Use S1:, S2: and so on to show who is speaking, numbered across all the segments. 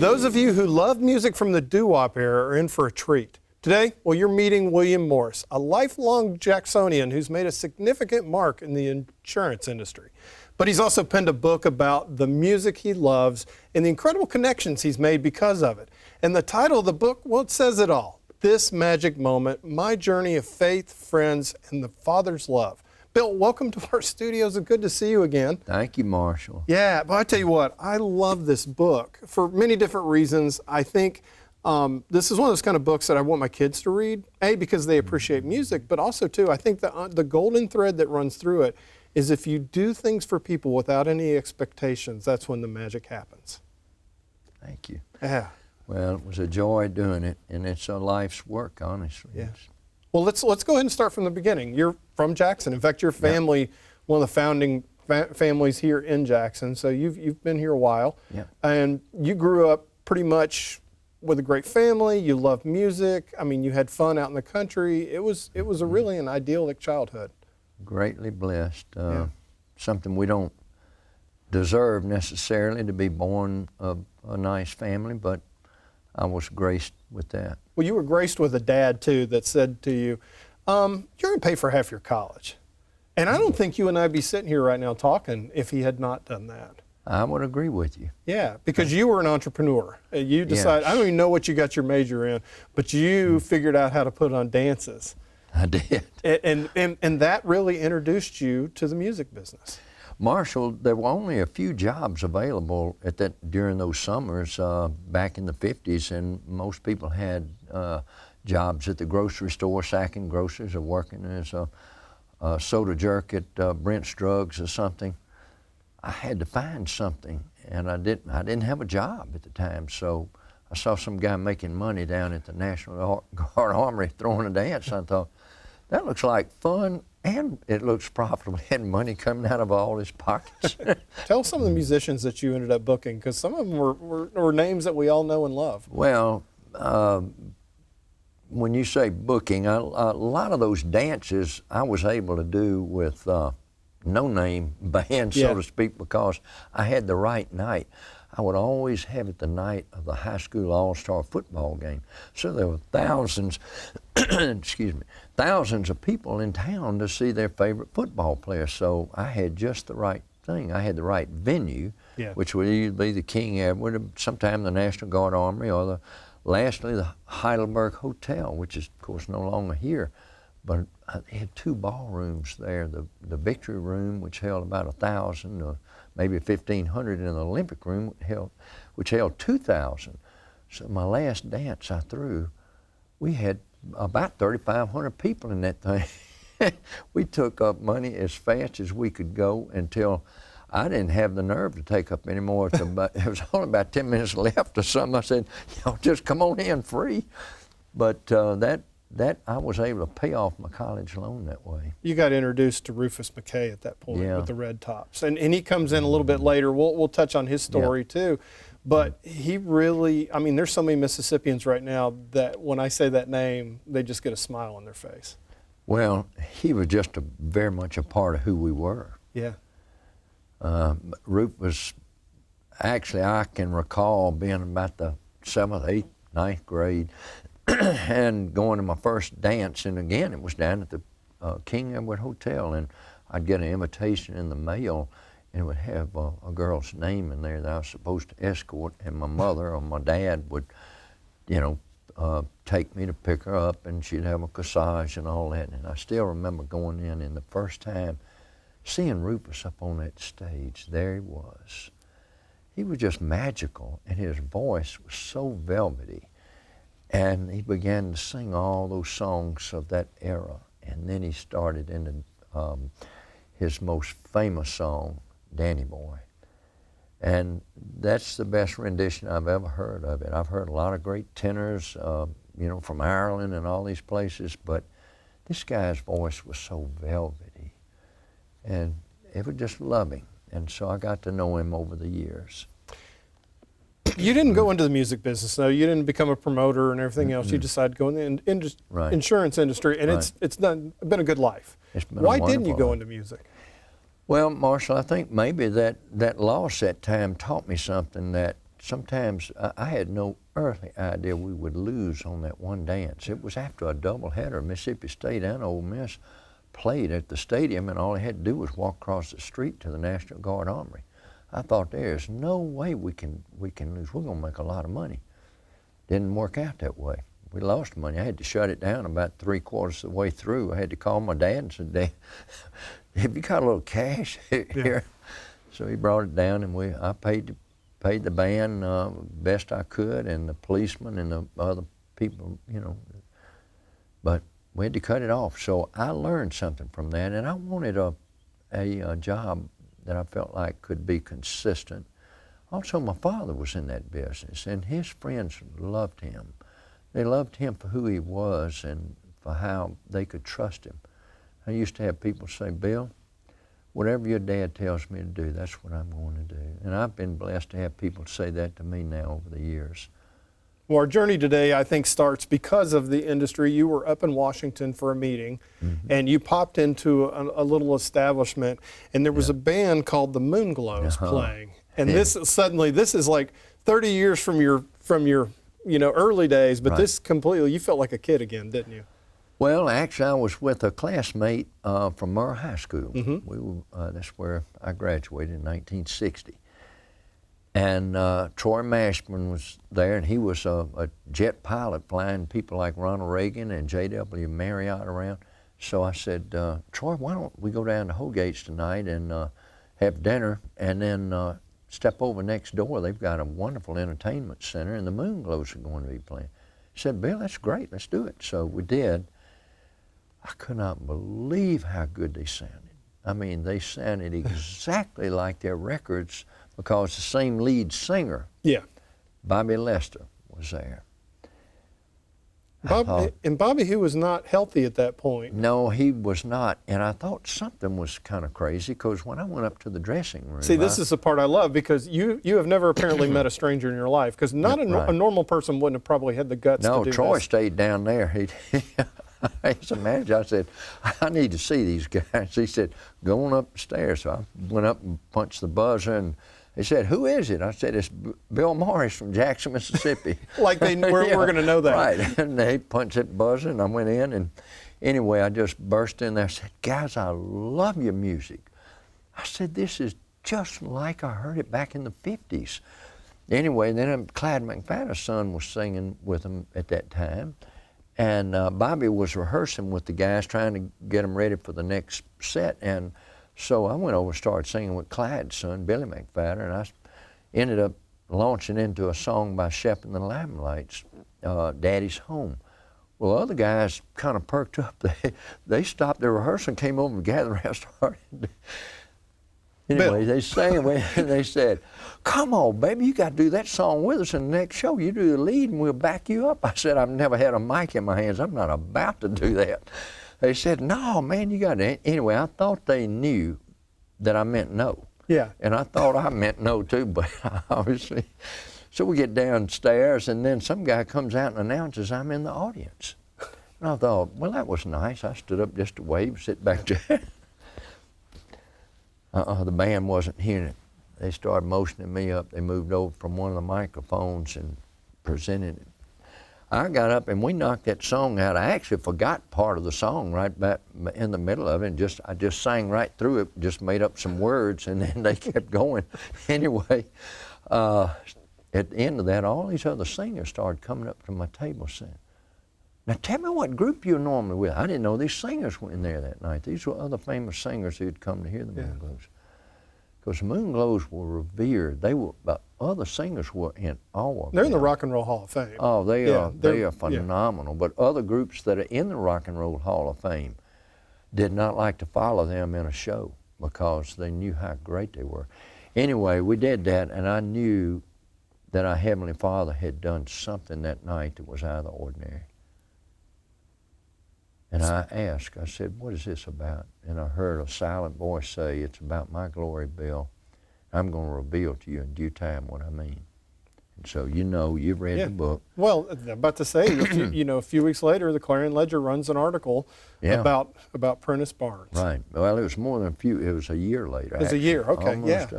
S1: Those of you who love music from the Doo-Wop era are in for a treat. Today, well, you're meeting William Morris, a lifelong Jacksonian who's made a significant mark in the insurance industry. But he's also penned a book about the music he loves and the incredible connections he's made because of it. And the title of the book, well, it says it all. This Magic Moment, My Journey of Faith, Friends, and the Father's Love. Bill, welcome to our studios and good to see you again.
S2: Thank you, Marshall.
S1: Yeah, but I tell you what, I love this book for many different reasons. I think this is one of those kind of books that I want my kids to read, A, because they appreciate music, but also, too, I think the golden thread that runs through it is if you do things for people without any expectations, that's when the magic happens.
S2: Thank you.
S1: Yeah.
S2: Well, it was a joy doing it, and it's a life's work, honestly.
S1: Yeah. Well, let's go ahead and start from the beginning. You're from Jackson. In fact, your family, one of the founding families here in Jackson, so you've been here a while.
S2: Yeah.
S1: And you grew up pretty much with a great family. You loved music. I mean, you had fun out in the country. It was a really an idyllic childhood.
S2: Greatly blessed. Something we don't deserve necessarily, to be born of a nice family, but I was graced with that.
S1: Well, you were graced with a dad, too, that said to you, you're going to pay for half your college. And I don't think you and I would be sitting here right now talking if he had not done that.
S2: I would agree with you.
S1: Yeah, because you were an entrepreneur. You decided, I don't even know what you got your major in, but you figured out how to put on dances.
S2: I did.
S1: And that really introduced you to the music business.
S2: Marshall, there were only a few jobs available during those summers back in the 50s, and most people had jobs at the grocery store, sacking groceries or working as a soda jerk at Brent's Drugs or something. I had to find something, and I didn't have a job at the time, so I saw some guy making money down at the National Guard Armory throwing a dance, and I thought, that looks like fun, and it looks profitable, and money coming out of all his pockets.
S1: Tell some of the musicians that you ended up booking, because some of them were names that we all know and love.
S2: Well, when you say booking, a lot of those dances I was able to do with no-name bands, so to speak, because I had the right night. I would always have it the night of the high school all-star football game. So there were thousands, thousands of people in town to see their favorite football player. So I had just the right thing. I had the right venue, which would either be the King Edward, sometime the National Guard Armory, or lastly the Heidelberg Hotel, which is, of course, no longer here. But I had two ballrooms there, the Victory Room, which held about 1,000, or maybe 1,500, and the Olympic Room, which held 2,000. So my last dance I threw, we had about 3,500 people in that thing. We took up money as fast as we could go until I didn't have the nerve to take up any more. It was only about 10 minutes left or something. I said, just come on in free. But that I was able to pay off my college loan that way. You
S1: got introduced to Rufus McKay at that point with the Red Tops. And he comes in a little bit later. We'll touch on his story too. But he really, I mean, there's so many Mississippians right now that when I say that name, they just get a smile on their face.
S2: Well, he was just very much a part of who we were.
S1: Yeah.
S2: Rufus, actually, I can recall being about the 7th, 8th, 9th grade, and going to my first dance, and again, it was down at the King Edward Hotel, and I'd get an invitation in the mail, and it would have a girl's name in there that I was supposed to escort, and my mother or my dad would, take me to pick her up, and she'd have a corsage and all that, and I still remember going in, and the first time seeing Rufus up on that stage, there he was. He was just magical, and his voice was so velvety. And he began to sing all those songs of that era. And then he started into his most famous song, Danny Boy. And that's the best rendition I've ever heard of it. I've heard a lot of great tenors, from Ireland and all these places, but this guy's voice was so velvety. And it was just loving. And so I got to know him over the years.
S1: You didn't go into the music business, though. You didn't become a promoter and everything else. You decided to go in the insurance industry, and it's been a good life. Why didn't you go into music?
S2: Well, Marshall, I think maybe that loss that time taught me something, that sometimes I had no earthly idea we would lose on that one dance. It was after a doubleheader. Mississippi State and Ole Miss played at the stadium, and all they had to do was walk across the street to the National Guard Armory. I thought, there's no way we can lose. We're going to make a lot of money. Didn't work out that way. We lost money. I had to shut it down about 3/4 of the way through. I had to call my dad and said, Dad, have you got a little cash here? Yeah. So he brought it down, and I paid the band best I could, and the policemen and the other people, you know. But we had to cut it off. So I learned something from that, and I wanted a job that I felt like could be consistent. Also, my father was in that business, and his friends loved him. They loved him for who he was and for how they could trust him. I used to have people say, Bill, whatever your dad tells me to do, that's what I'm going to do. And I've been blessed to have people say that to me now over the years.
S1: Well, our journey today, I think, starts because of the industry. You were up in Washington for a meeting, and you popped into a little establishment, and there was a band called the Moonglows playing. And this is like 30 years from your early days, but this completely, you felt like a kid again, didn't you?
S2: Well, actually, I was with a classmate from Murrah High School. That's where I graduated in 1960. And Troy Mashburn was there, and he was a jet pilot flying people like Ronald Reagan and J.W. Marriott around. So I said, Troy, why don't we go down to Holgate's tonight and have dinner, and then step over next door. They've got a wonderful entertainment center, and the Moonglows are going to be playing. He said, Bill, that's great. Let's do it. So we did. I could not believe how good they sounded. I mean, they sounded exactly like their records, because the same lead singer, Bobby Lester, was there.
S1: Bobby, who was not healthy at that point.
S2: No, he was not. And I thought something was kind of crazy, because when I went up to the dressing room.
S1: See, this is the part I love, because you have never apparently met a stranger in your life, because not a normal person wouldn't have probably had the guts to do this.
S2: No, Troy stayed down there. As a manager, I said, I need to see these guys. He said, go on up the stairs. So I went up and punched the buzzer, and he said, who is it? I said, it's Bill Morris from Jackson, Mississippi.
S1: Like we're going to know that.
S2: Right. And they punched that buzzer, and I went in, and anyway, I just burst in there and said, guys, I love your music. I said, this is just like I heard it back in the 50s. Anyway, then Clyde McFadden's son was singing with them at that time. And Bobby was rehearsing with the guys, trying to get them ready for the next set. And so I went over and started singing with Clyde's son, Billy McFadden, and I ended up launching into a song by Shep and the Limelights, Daddy's Home. Well, other guys kind of perked up. They stopped their rehearsal and came over and gathered around and started. Anyway, they sang and they said, come on, baby, you got to do that song with us in the next show. You do the lead and we'll back you up. I said, I've never had a mic in my hands. I'm not about to do that. They said, no, man, you got to. Anyway, I thought they knew that I meant no. Yeah. And I thought I meant no too, but obviously. So we get downstairs, and then some guy comes out and announces I'm in the audience. And I thought, well, that was nice. I stood up just to wave, sit back there. The band wasn't hearing it. They started motioning me up. They moved over from one of the microphones and presented it. I got up and we knocked that song out. I actually forgot part of the song right back in the middle of it, and I just sang right through it, just made up some words, and then they kept going. Anyway, at the end of that, all these other singers started coming up to my table saying, now tell me what group you're normally with. I didn't know these singers were in there that night. These were other famous singers who had come to hear the Moonglows. Because the Moonglows were revered. But other singers were in awe of them.
S1: They're in the Rock and Roll Hall of Fame.
S2: Oh, they are phenomenal. But other groups that are in the Rock and Roll Hall of Fame did not like to follow them in a show because they knew how great they were. Anyway, we did that, and I knew that our Heavenly Father had done something that night that was out of the ordinary. And I asked, I said, what is this about? And I heard a silent voice say, it's about my glory, Bill. I'm going to reveal to you in due time what I mean. And so you've read the book.
S1: Well, I'm about to say, a few weeks later, the Clarion Ledger runs an article about Prentice Barnes.
S2: Right. Well, it was more than a few. It was a year later.
S1: It was a year, okay,
S2: almost,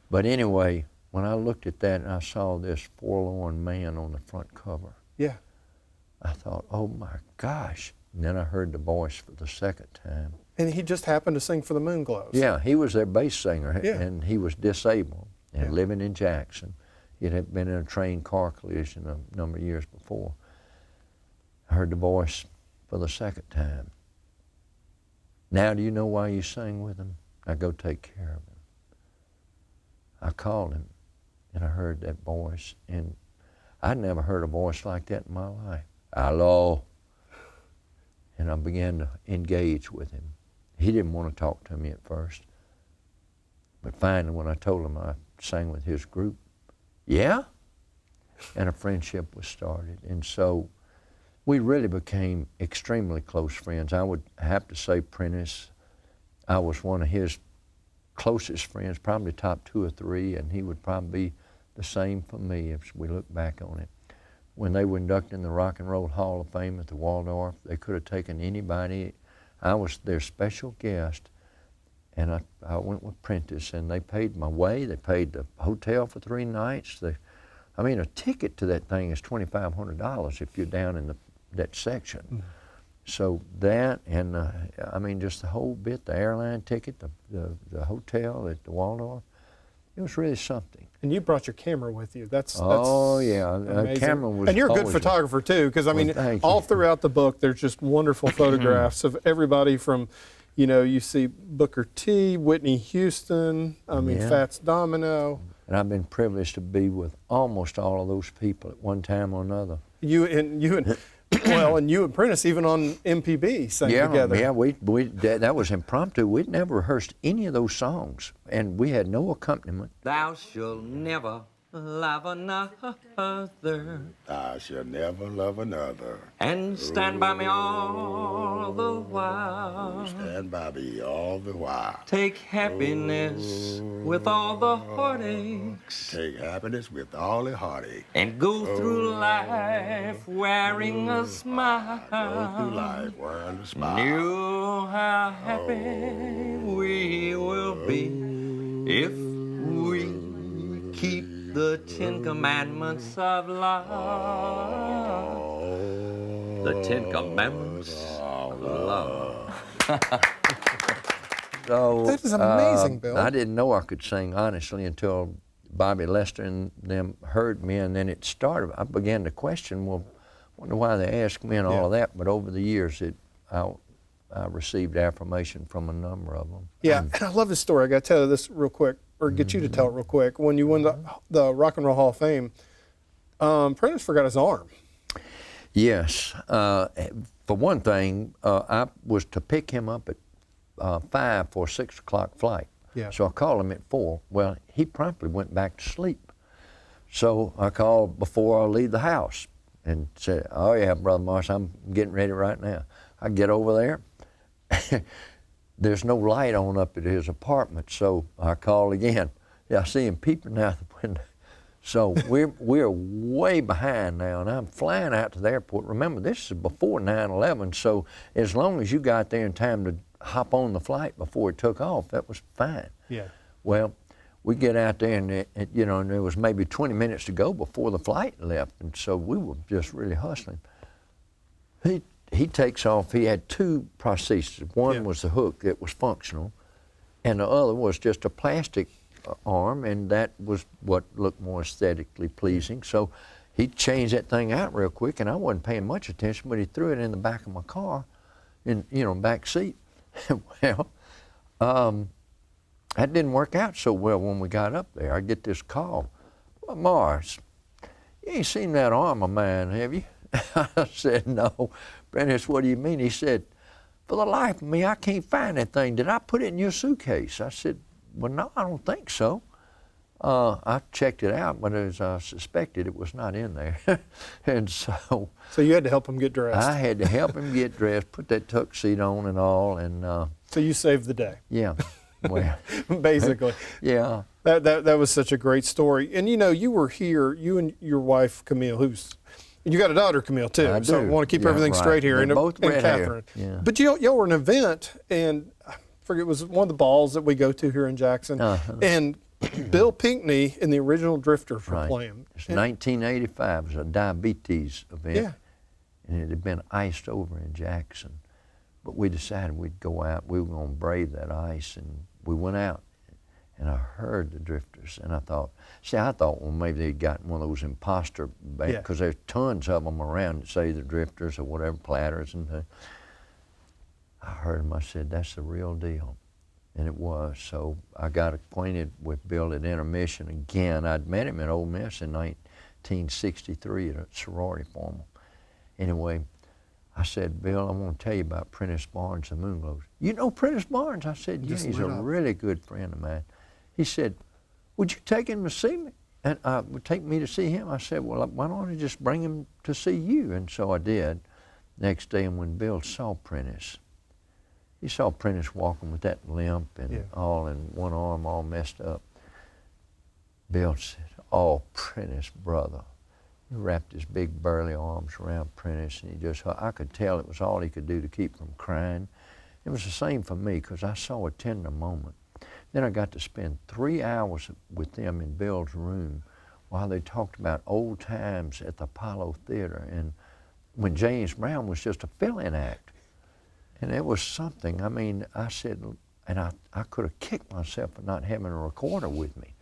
S2: but anyway, when I looked at that and I saw this forlorn man on the front cover,
S1: yeah,
S2: I thought, oh my gosh. And then I heard the voice for the second time.
S1: And he just happened to sing for the Moonglows.
S2: Yeah, he was their bass singer,
S1: yeah.
S2: and he was disabled and
S1: yeah.
S2: living in Jackson. He had been in a train car collision a number of years before. I heard the voice for the second time. Now do you know why you sang with him? Now go take care of him. I called him, and I heard that voice, and I'd never heard a voice like that in my life. Hello. And I began to engage with him. He didn't want to talk to me at first. But finally, when I told him I sang with his group, yeah? And a friendship was started. And so we really became extremely close friends. I would have to say Prentice, I was one of his closest friends, probably top 2 or 3, and he would probably be the same for me if we look back on it. When they were inducting the Rock and Roll Hall of Fame at the Waldorf, they could have taken anybody. I was their special guest, and I went with Prentice, and they paid my way. They paid the hotel for 3 nights. I mean, a ticket to that thing is $2,500 if you're down in that section. Mm-hmm. So that, and I mean, just the whole bit, the airline ticket, the hotel at the Waldorf, it was really something.
S1: And you brought your camera with you. That's
S2: yeah, camera was.
S1: And you're a good photographer too, because I mean, all throughout the book, there's just wonderful photographs of everybody from, you know, you see Booker T, Whitney Houston, I mean, Fats Domino.
S2: And I've been privileged to be with almost all of those people at one time or another.
S1: You and well, and you and Prentice even on MPB sang together.
S2: Yeah, that was impromptu. We'd never rehearsed any of those songs, and we had no accompaniment.
S3: Thou shalt never love another.
S4: Thou shalt never love another.
S3: And stand by me all the while.
S4: Stand by me all the while.
S3: Take happiness with all the heartaches.
S4: Take happiness with all the heartache.
S3: And go through life wearing a smile.
S4: Go through life wearing a smile.
S3: Knew how happy we will be if we keep the 10 Commandments of love. The 10 Commandments of love.
S2: So,
S1: that is amazing, Bill.
S2: I didn't know I could sing, honestly, until Bobby Lester and them heard me, and then it started. I began to question, well, wonder why they asked me and all of that, but over the years, I received affirmation from a number of them.
S1: Yeah, and I love this story. I got to tell you this real quick, or get you to tell it real quick. When you won the Rock and Roll Hall of Fame, Prentice forgot his arm.
S2: Yes. For one thing, I was to pick him up at 5 for a 6 o'clock flight.
S1: Yeah.
S2: So I called him at 4. Well, he promptly went back to sleep. So I called before I leave the house and said, oh yeah, Brother Morris, I'm getting ready right now. I get over there. There's no light on up at his apartment, so I called again. Yeah, I see him peeping out the window. So we're way behind now, and I'm flying out to the airport. Remember, this is before 9/11, so as long as you got there in time to hop on the flight before it took off, that was fine.
S1: Yeah.
S2: Well, we get out there, and you know, and there was maybe 20 minutes to go before the flight left, and so we were just really hustling. He takes off. He had 2 prostheses. One was the hook that was functional, and the other was just a plastic arm, and that was what looked more aesthetically pleasing. So he changed that thing out real quick, and I wasn't paying much attention, but he threw it in the back of my car, in back seat. Well, that didn't work out so well when we got up there. I get this call. Well, Morris, you ain't seen that arm of mine, have you? I said, no. Prentice, what do you mean? He said, for the life of me, I can't find that thing. Did I put it in your suitcase? I said, well, no, I don't think so. I checked it out, but as I suspected, it was not in there. And so
S1: you had to help him get dressed.
S2: I had to help him get dressed, put that tuxedo on and all. And
S1: so you saved the day.
S2: Yeah. Well,
S1: basically.
S2: Yeah.
S1: That was such a great story. And you were here, you and your wife, Camille, you got a daughter, Camille, too.
S2: I
S1: so
S2: do.
S1: I want to keep everything straight here.
S2: They're both red
S1: Catherine.
S2: hair. Yeah.
S1: But y'all were an event, and I forget, it was one of the balls that we go to here in Jackson. And Bill Pinkney and the original Drifters were
S2: Right.
S1: playing.
S2: It's 1985. It was a diabetes event.
S1: Yeah.
S2: And it had been iced over in Jackson. But we decided we'd go out. We were going to brave that ice. And we went out. And I heard the Drifters. And I thought, well, maybe they'd gotten one of those imposter bands.
S1: Yeah.
S2: Because there's tons of them around that say the Drifters or whatever, Platters and things. I heard them. I said, that's the real deal. And it was. So I got acquainted with Bill at intermission again. I'd met him at Ole Miss in 1963 at a sorority formal. Anyway, I said, Bill, I want to tell you about Prentice Barnes and Moonglows. You know Prentice Barnes? I said, yeah, he's a really good friend of mine. He said, would you take him to see me? And would take me to see him? I said, well, why don't I just bring him to see you? And so I did. Next day, and when Bill saw Prentice, he saw Prentice walking with that limp and all in one arm, all messed up. Bill said, oh, Prentice, brother. He wrapped his big burly arms around Prentice, and I could tell it was all he could do to keep from crying. It was the same for me, because I saw a tender moment. Then I got to spend 3 hours with them in Bill's room while they talked about old times at the Apollo Theater, and when James Brown was just a fill-in act. And it was something. I mean, I said, and I could have kicked myself for not having a recorder with me.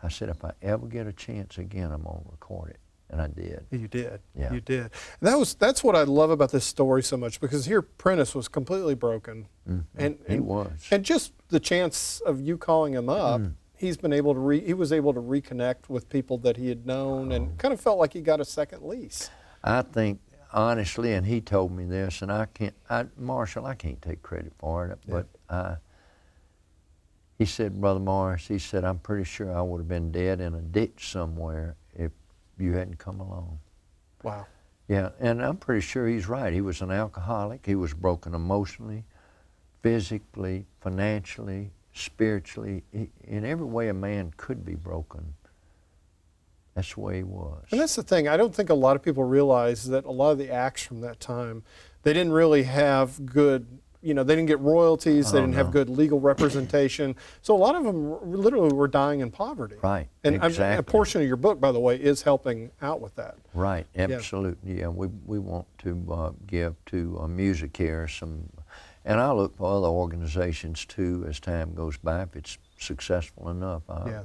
S2: I said, if I ever get a chance again, I'm going to record it. And I did.
S1: You did.
S2: Yeah.
S1: You did. And that's what I love about this story so much, because here Prentice was completely broken.
S2: Mm-hmm.
S1: And
S2: he was.
S1: And just the chance of you calling him up, he was able to reconnect with people that he had known and kind of felt like he got a second lease.
S2: I think, honestly, and he told me this, and Marshall, I can't take credit for it, but he said, Brother Morris, he said, I'm pretty sure I would have been dead in a ditch somewhere if you hadn't come along.
S1: Wow.
S2: Yeah, and I'm pretty sure he's right. He was an alcoholic. He was broken emotionally, physically, financially, spiritually. In every way a man could be broken. That's the way he was.
S1: And that's the thing. I don't think a lot of people realize that a lot of the acts from that time, they didn't really have good, they didn't get royalties, they didn't have good legal representation. So a lot of them literally were dying in poverty.
S2: Right,
S1: and
S2: exactly.
S1: A portion of your book, by the way, is helping out with that.
S2: Right, absolutely. Yeah, we want to give to Music Care some, and I look for other organizations too as time goes by. If it's successful enough, I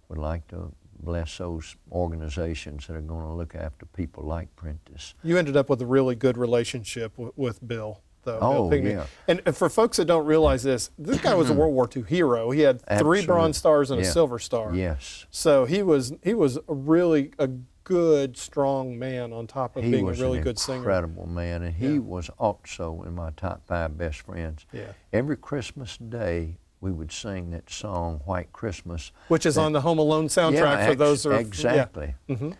S2: would like to bless those organizations that are going to look after people like Prentice.
S1: You ended up with a really good relationship with Bill, though.
S2: Oh,
S1: Bill Pinkney.
S2: yeah.
S1: And for folks that don't realize this guy was a World War II hero. He had 3 Bronze Stars and a Silver Star.
S2: Yes.
S1: So he was really a good, strong man on top of being a really good singer.
S2: He was an incredible man, and he was also in my top 5 best friends.
S1: Yeah.
S2: Every Christmas Day, we would sing that song, White Christmas.
S1: Which is on the Home Alone soundtrack for those who are...
S2: Exactly. Yeah. Mm-hmm.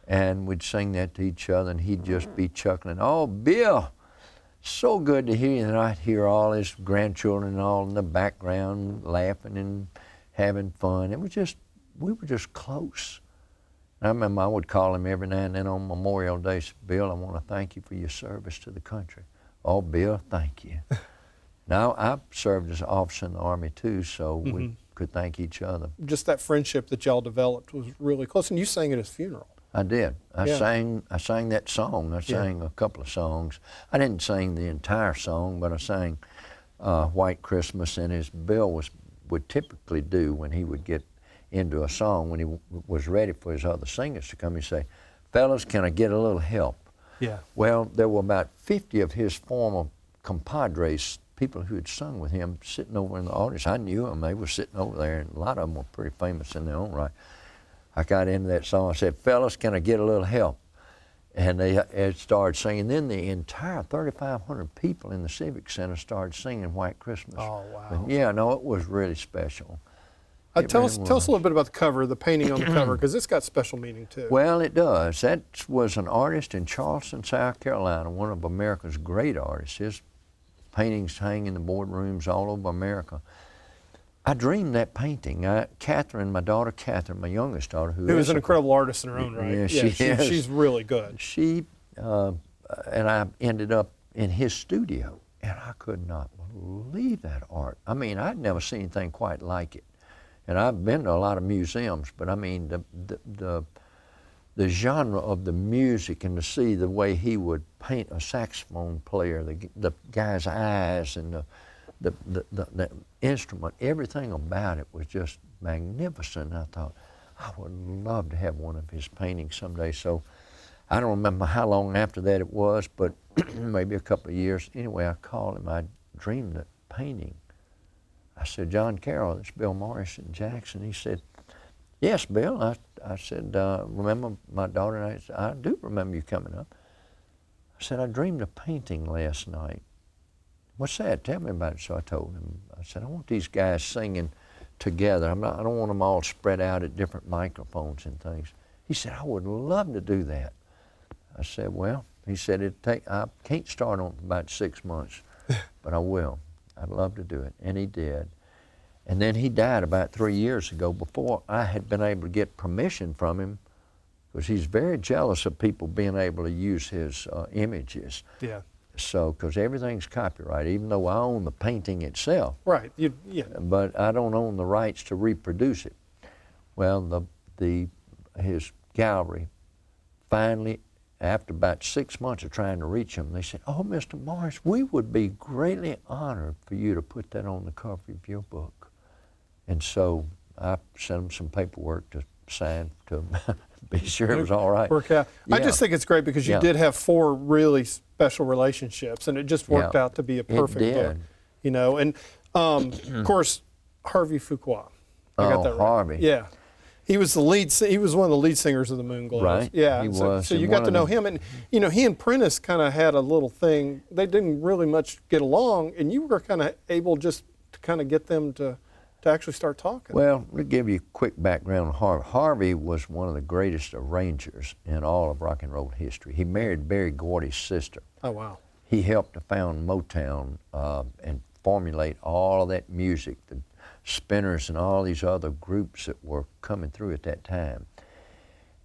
S2: And we'd sing that to each other, and he'd just be chuckling, oh, Bill, so good to hear you. And I'd hear all his grandchildren all in the background laughing and having fun. We were just close. And I remember I would call him every now and then on Memorial Day, say, Bill, I want to thank you for your service to the country. Oh, Bill, thank you. Now, I served as an officer in the Army too, so we could thank each other.
S1: Just that friendship that y'all developed was really close, and you sang at his funeral.
S2: I did. I sang that song. I sang a couple of songs. I didn't sing the entire song, but I sang White Christmas, and as Bill would typically do when he would get into a song, when he was ready for his other singers to come, he'd say, fellas, can I get a little help?
S1: Yeah.
S2: Well, there were about 50 of his former compadres, people who had sung with him, sitting over in the audience. I knew them. They were sitting over there, and a lot of them were pretty famous in their own right. I got into that song. I said, fellas, can I get a little help? And they started singing. Then the entire 3,500 people in the Civic Center started singing White Christmas.
S1: Oh, wow.
S2: But yeah, no, it was really special.
S1: Tell us a little bit about the cover, the painting on the cover, because it's got special meaning too.
S2: Well, it does. That was an artist in Charleston, South Carolina, one of America's great artists. His paintings hang in the boardrooms all over America. I dreamed that painting. Catherine, my daughter Catherine, my youngest daughter, who
S1: is an incredible artist in her own right.
S2: Yeah, she is.
S1: She's really good.
S2: She and I ended up in his studio, and I could not believe that art. I mean, I'd never seen anything quite like it. And I've been to a lot of museums, but I mean the genre of the music, and to see the way he would paint a saxophone player, the guy's eyes, and the instrument, everything about it was just magnificent. I thought, I would love to have one of his paintings someday. So I don't remember how long after that it was, but maybe a couple of years. Anyway, I called him. I dreamed that painting. I said, John Carroll, it's Bill Morris in Jackson. He said, yes, Bill. I said, remember my daughter and I? Said, I do remember you coming up. I said, I dreamed a painting last night. What's that? Tell me about it. So I told him. I said, I want these guys singing together. I don't want them all spread out at different microphones and things. He said, I would love to do that. I said, well, he said, I can't start on about 6 months, but I will. I'd love to do it. And he did. And then he died about 3 years ago before I had been able to get permission from him, because he's very jealous of people being able to use his images.
S1: Yeah.
S2: So, because everything's copyrighted, even though I own the painting itself.
S1: Right. Yeah.
S2: But I don't own the rights to reproduce it. Well, his gallery finally, after about 6 months of trying to reach him, they said, oh, Mr. Morris, we would be greatly honored for you to put that on the cover of your book. And so I sent him some paperwork to sign to be sure it was all right.
S1: Work out.
S2: Yeah.
S1: I just think it's great because you did have 4 really special relationships, and it just worked out to be a perfect book. You know, and of course, Harvey Fuqua. I got that right.
S2: Harvey.
S1: Yeah. He was he was one of the lead singers of the Moonglows.
S2: Right.
S1: Yeah.
S2: He
S1: so,
S2: was.
S1: so you got to know him, and you know, he and Prentice kind of had a little thing. They didn't really much get along, and you were kind of able just to kind of get them to actually start talking.
S2: Well, to give you a quick background on Harvey. Harvey was one of the greatest arrangers in all of rock and roll history. He married Berry Gordy's sister.
S1: Oh, wow.
S2: He helped to found Motown and formulate all of that music, the Spinners and all these other groups that were coming through at that time.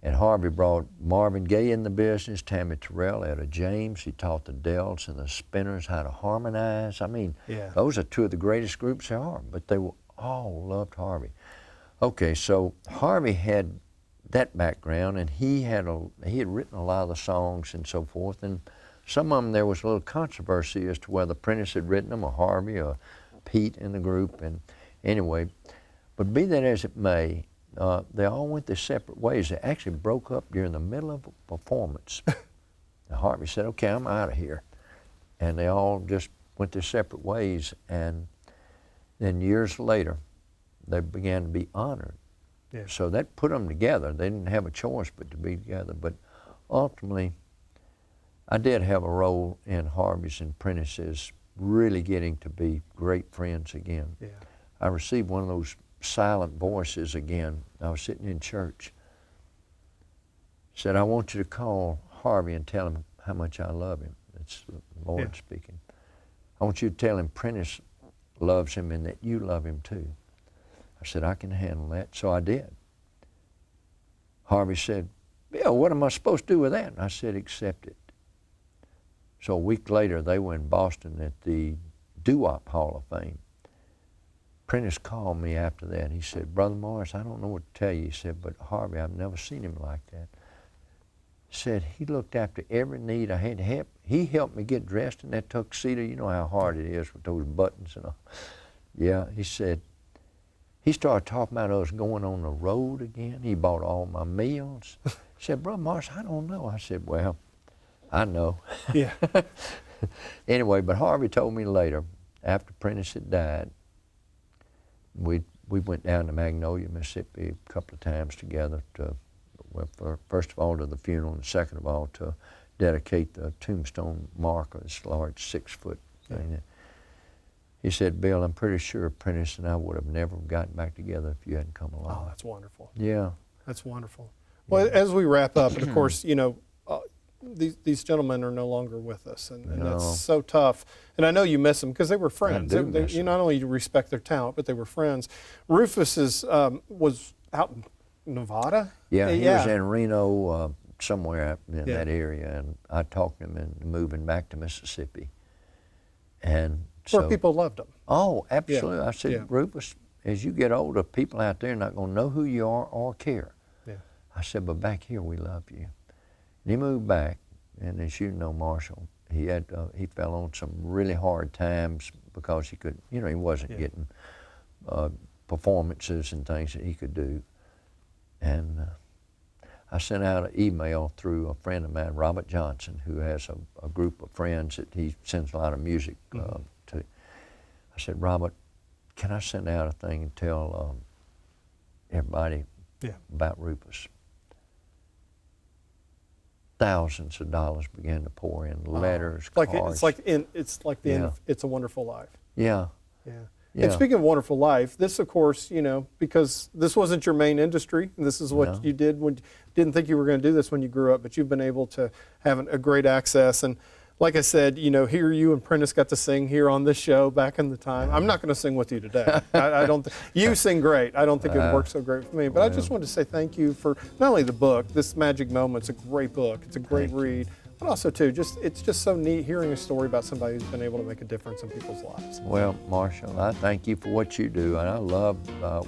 S2: And Harvey brought Marvin Gaye in the business, Tammy Terrell, Etta James. He taught the Dells and the Spinners how to harmonize. I mean, those are 2 of the greatest groups there are, but they were all loved Harvey. Okay, so Harvey had that background, and he had written a lot of the songs and so forth, and some of them there was a little controversy as to whether Prentice had written them or Harvey or Pete in the group. And anyway, but be that as it may, they all went their separate ways. They actually broke up during the middle of a performance. And Harvey said, okay, I'm out of here. And they all just went their separate ways, and then years later, they began to be honored. Yeah. So that put them together. They didn't have a choice but to be together. But ultimately, I did have a role in Harvey's and Prentice's really getting to be great friends again. Yeah. I received one of those silent voices again. I was sitting in church. Said, I want you to call Harvey and tell him how much I love him. It's the Lord speaking. I want you to tell him Prentice loves him and that you love him too. I said, I can handle that. So I did. Harvey said, Bill, what am I supposed to do with that? And I said, accept it. So a week later, they were in Boston at the Doo-Wop Hall of Fame. Prentice called me after that. He said, Brother Morris, I don't know what to tell you. He said, but Harvey, I've never seen him like that. He said, he looked after every need I had to help. He helped me get dressed in that tuxedo. You know how hard it is with those buttons and all. Yeah, he said, he started talking about us going on the road again. He bought all my meals. He said, Brother Morris, I don't know. I said, well, I know.
S1: Yeah.
S2: Anyway, but Harvey told me later, after Prentice had died, we went down to Magnolia, Mississippi a couple of times together to, well, first of all to the funeral, and second of all to dedicate the tombstone marker, this large 6-foot thing. He said, Bill, I'm pretty sure Prentice and I would have never gotten back together if you hadn't come along.
S1: Oh, that's wonderful.
S2: Yeah.
S1: That's wonderful. Well, as we wrap up, and of course, you know, these gentlemen are no longer with us, and that's so tough. And I know you miss them because they were friends. You not only respect their talent, but they were friends. Rufus was out in Nevada.
S2: Yeah, he was in Reno, somewhere in that area, and I talked him into moving back to Mississippi. And
S1: where people loved him.
S2: Oh, absolutely. I said, Rufus, as you get older, people out there are not going to know who you are or care.
S1: Yeah.
S2: I said, but back here, we love you. And he moved back, and as you know, Marshall, he fell on some really hard times because he could, he wasn't getting performances and things that he could do. And I sent out an email through a friend of mine, Robert Johnson, who has a group of friends that he sends a lot of music to. I said, Robert, can I send out a thing and tell everybody about Rufus? Thousands of dollars began to pour in, letters, cards.
S1: It's a Wonderful Life.
S2: Yeah.
S1: Yeah.
S2: Yeah.
S1: And speaking of Wonderful Life, this, of course, because this wasn't your main industry, and this is what you did when you didn't think you were going to do this when you grew up, but you've been able to have a great access. And like I said, here you and Prentice got to sing here on this show back in the time. I'm not going to sing with you today. I don't. You sing great. I don't think it would work so great for me. But I just wanted to say thank you for not only the book. This Magic Moment's a great book. It's a great read. But also, too, it's just so neat hearing a story about somebody who's been able to make a difference in people's lives.
S2: Well, Marshall, I thank you for what you do, and I love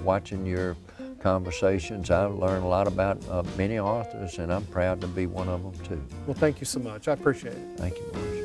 S2: watching your conversations. I've learned a lot about many authors, and I'm proud to be one of them, too.
S1: Well, thank you so much. I appreciate it.
S2: Thank you, Marshall.